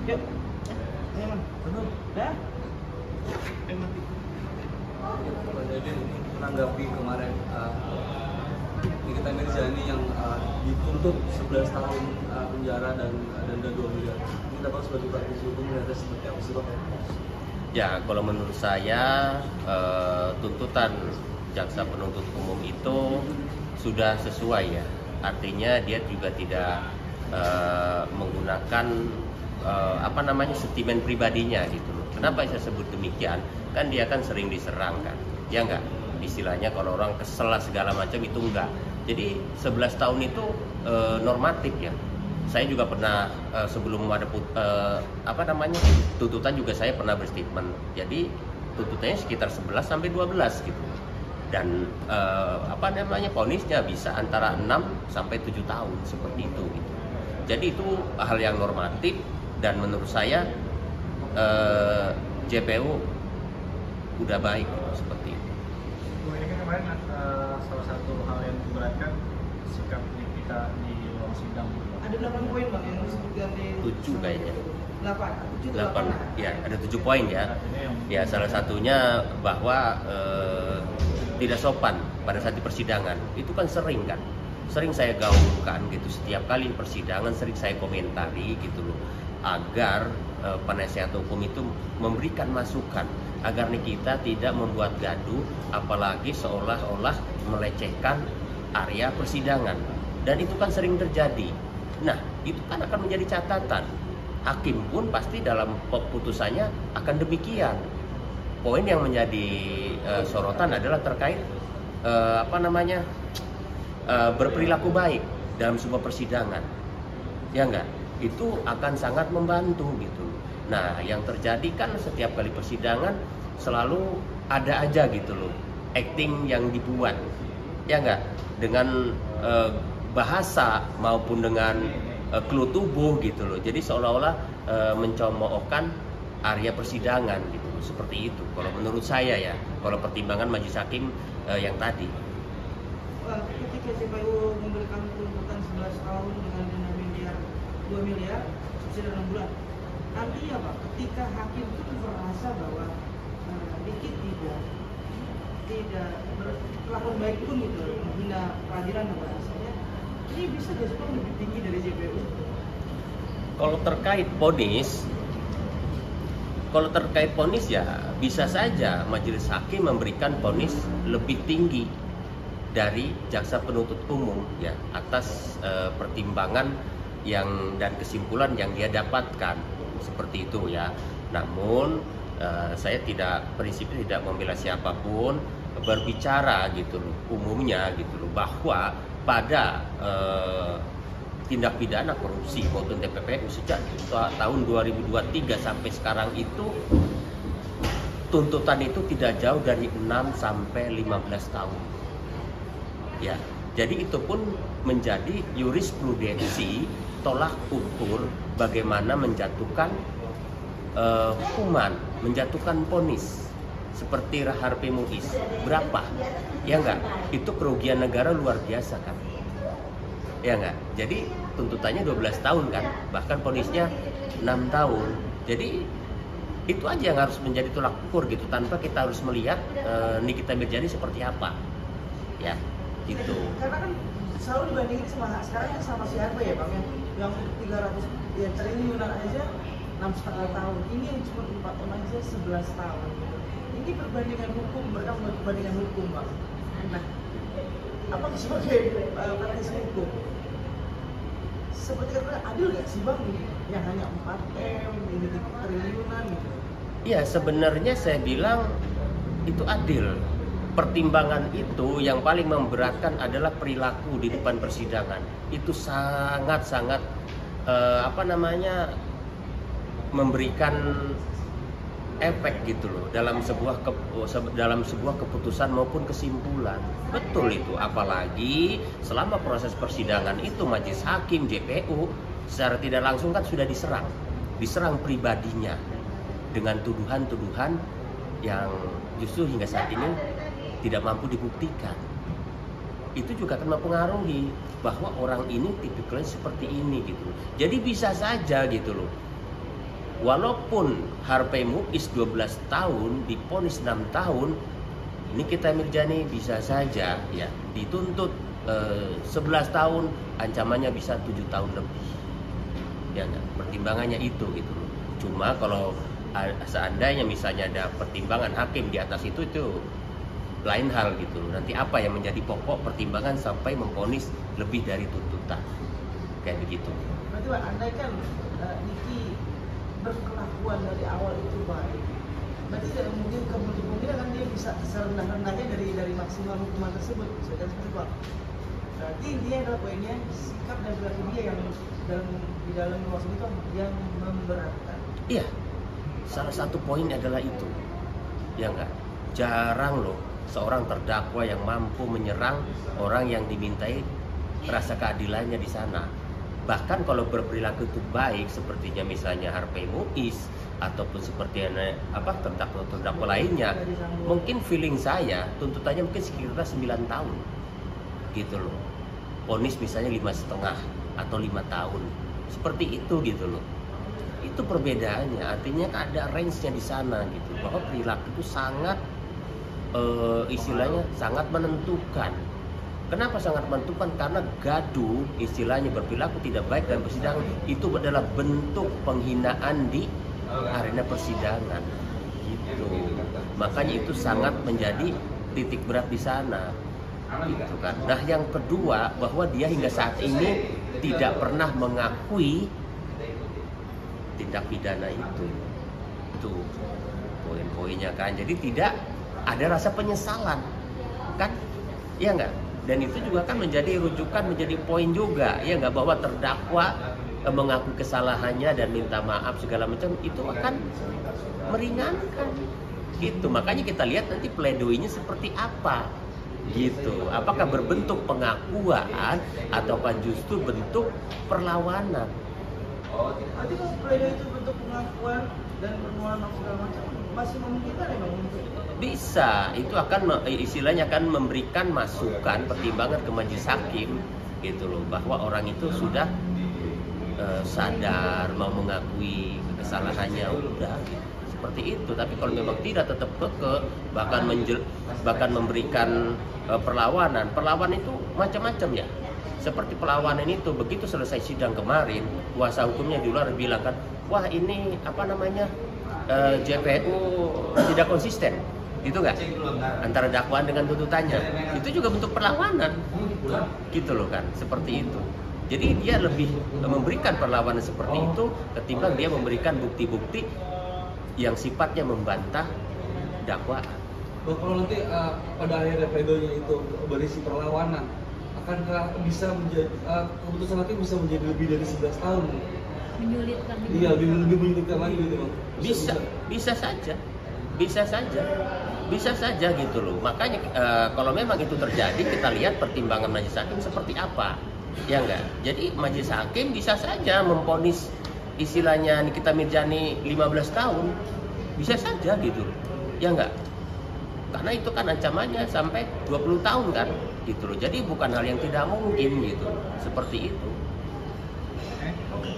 Yuk. Ayo, Man. Betul. Dah. Mati. Pak David ini menanggapi kemarin Nikita Mirzani yang dituntut 11 tahun penjara dan denda 2 miliar. Kita tahu sebagai praktisi hukum melihatnya seperti apa sih Pak? Ya, kalau menurut saya tuntutan jaksa penuntut umum itu sudah sesuai ya. Artinya dia juga tidak menggunakan sentimen pribadinya gitu loh. Kenapa saya sebut demikian? Kan dia kan sering diserang kan, ya enggak? Istilahnya kalau orang kesel lah segala macam itu enggak. Jadi 11 tahun itu normatif ya. Saya juga pernah sebelum ada tuntutan juga saya pernah berstatement. Jadi tuntutannya sekitar 11 sampai 12 gitu. Dan vonisnya bisa antara 6 sampai 7 tahun seperti itu gitu. Jadi itu hal yang normatif dan menurut saya JPU udah baik seperti itu. Bu, ini kan kemarin salah satu hal yang memberatkan sikap kita di ruang sidang. Ada 8 poin Bang yang disebutkan di 7 kayaknya. 8. Ya, ada 7 poin ya. Ya, salah satunya bahwa tidak sopan pada saat di persidangan. Itu kan sering kan. Sering saya gaungkan gitu, setiap kali persidangan sering saya komentari gitu loh, agar penasihat hukum itu memberikan masukan agar Nikita tidak membuat gaduh, apalagi seolah-olah melecehkan area persidangan. Dan itu kan sering terjadi. Nah, itu kan akan menjadi catatan. Hakim pun pasti dalam putusannya akan demikian. Poin yang menjadi sorotan adalah terkait berperilaku baik dalam sebuah persidangan, ya enggak? Itu akan sangat membantu gitu. Nah, yang terjadi kan setiap kali persidangan selalu ada aja gitu loh acting yang dibuat, ya enggak? Dengan bahasa maupun dengan clue tubuh gitu loh. Jadi seolah-olah mencemoohkan area persidangan gitu, seperti itu. Kalau menurut saya ya, kalau pertimbangan majelis hakim yang tadi. Ketika JPU memberikan tuntutan 11 tahun dengan denda 2 miliar subsidi 6 bulan, artinya Pak, ketika hakim itu merasa bahwa Diki tidak berkelakuan baik pun gitu, menghina peradilan dan bahasanya, ini bisa respon lebih tinggi dari JPU. Kalau terkait vonis ya bisa saja majelis hakim memberikan vonis lebih tinggi dari jaksa penuntut umum ya atas pertimbangan dan kesimpulan yang dia dapatkan seperti itu ya. Namun saya prinsipnya tidak membela siapapun, berbicara gitu loh umumnya gitu loh, bahwa pada tindak pidana korupsi maupun TPPU sejak tahun 2023 sampai sekarang itu tuntutan itu tidak jauh dari 6 sampai 15 tahun. Ya, jadi itu pun menjadi jurisprudensi tolak ukur bagaimana menjatuhkan hukuman, menjatuhkan vonis seperti Harvey Muiz. Berapa? Ya enggak? Itu kerugian negara luar biasa kan? Ya enggak? Jadi tuntutannya 12 tahun kan? Bahkan vonisnya 6 tahun. Jadi itu aja yang harus menjadi tolak ukur gitu, tanpa kita harus melihat Nikita Mirzani seperti apa. Ya. Gitu. Karena kan selalu dibandingin sekarang sama siapa ya Bang, yang 300 ya triliunan aja 6,5 tahun, ini yang cuma 4 tahun aja 11 tahun. Ini perbandingan hukum, mereka perbandingan hukum Bang. Nah, apa sebagai praktisi hukum, seperti kata adil nggak sih Bang ini yang hanya 4M ini triliunan gitu? Iya, sebenarnya saya bilang itu adil. Pertimbangan itu yang paling memberatkan adalah perilaku di depan persidangan. Itu sangat-sangat memberikan efek gitu loh dalam sebuah keputusan maupun kesimpulan. Betul itu, apalagi selama proses persidangan itu majelis hakim JPU secara tidak langsung kan sudah diserang pribadinya dengan tuduhan-tuduhan yang justru hingga saat ini tidak mampu dibuktikan. Itu juga akan mempengaruhi bahwa orang ini tipikalnya seperti ini gitu. Jadi bisa saja gitu loh walaupun Harvey Muiz 12 tahun diponis 6 tahun, Nikita Mirzani bisa saja ya dituntut 11 tahun, ancamannya bisa 7 tahun lebih. Ya enggak? Pertimbangannya itu gitu loh. Cuma kalau seandainya misalnya ada pertimbangan hakim di atas itu lain hal gitu. Nanti apa yang menjadi pokok pertimbangan sampai memvonis lebih dari tuntutan. Kayak begitu. Berarti Pak, andai kan Niki berkelakuan dari awal itu baik, berarti tidak mungkin kemungkinan kan dia bisa serendah-rendahnya dari maksimal hukuman tersebut. Saya seperti Pak. Berarti dia adalah poinnya sikap dan perilaku dia yang di dalam ruang itu yang memberatkan. Iya. Salah satu poin adalah itu. Ya enggak? Jarang loh seorang terdakwa yang mampu menyerang orang yang dimintai rasa keadilannya di sana. Bahkan kalau berperilaku itu baik, sepertinya misalnya Harvey Muiz ataupun seperti terdakwa lainnya, mungkin feeling saya tuntutannya mungkin sekitar 9 tahun gitu loh. Vonis misalnya 5,5 atau 5 tahun, seperti itu gitu loh. Itu perbedaannya, artinya ada range-nya di sana gitu, bahwa perilaku itu sangat istilahnya sangat menentukan. Kenapa sangat menentukan? Karena gaduh, istilahnya berperilaku tidak baik dalam persidangan itu adalah bentuk penghinaan di arena persidangan gitu. Makanya itu sangat menjadi titik berat di sana gitu kan. Nah, yang kedua, bahwa dia hingga saat ini tidak pernah mengakui tindak pidana itu poin-poinnya kan. Jadi tidak ada rasa penyesalan kan, ya enggak? Dan itu juga kan menjadi rujukan, menjadi poin juga, ya nggak, bahwa terdakwa mengaku kesalahannya dan minta maaf segala macam, itu akan meringankan gitu. Makanya kita lihat nanti pledoinya seperti apa gitu, apakah berbentuk pengakuan ataukah justru bentuk perlawanan. Nanti kalau pledoi itu bentuk pengakuan dan permohonan maaf segala macam, masih memungkinkan ya Bang? Bisa, itu akan istilahnya akan memberikan masukan, pertimbangan ke majelis hakim gitu loh, bahwa orang itu sudah sadar, mau mengakui kesalahannya, udah gitu. Seperti itu. Tapi kalau memang tidak, tetap keke, bahkan memberikan perlawanan itu macam-macam ya. Seperti perlawanan itu, begitu selesai sidang kemarin, kuasa hukumnya di luar bilang kan, wah ini JPU tidak konsisten, gitu nggak? Antara dakwaan dengan tuntutannya, itu juga bentuk perlawanan, gitu loh kan? Seperti itu. Jadi dia lebih memberikan perlawanan seperti itu ketimbang dia memberikan bukti-bukti yang sifatnya membantah dakwaan. Kalau nanti pada akhirnya pledoinya itu berisi perlawanan, akankah bisa menjadi keputusan hakim bisa menjadi lebih dari 11 tahun? Menyulitkan. Iya, lebih menyulitkan lagi gitu Bang. Bisa saja gitu loh. Makanya kalau memang itu terjadi, kita lihat pertimbangan majelis hakim seperti apa, ya enggak. Jadi majelis hakim bisa saja memvonis istilahnya Nikita Mirzani 15 tahun, bisa saja gitu loh, ya enggak. Karena itu kan ancamannya sampai 20 tahun kan, gitu loh. Jadi bukan hal yang tidak mungkin gitu, seperti itu. Oke,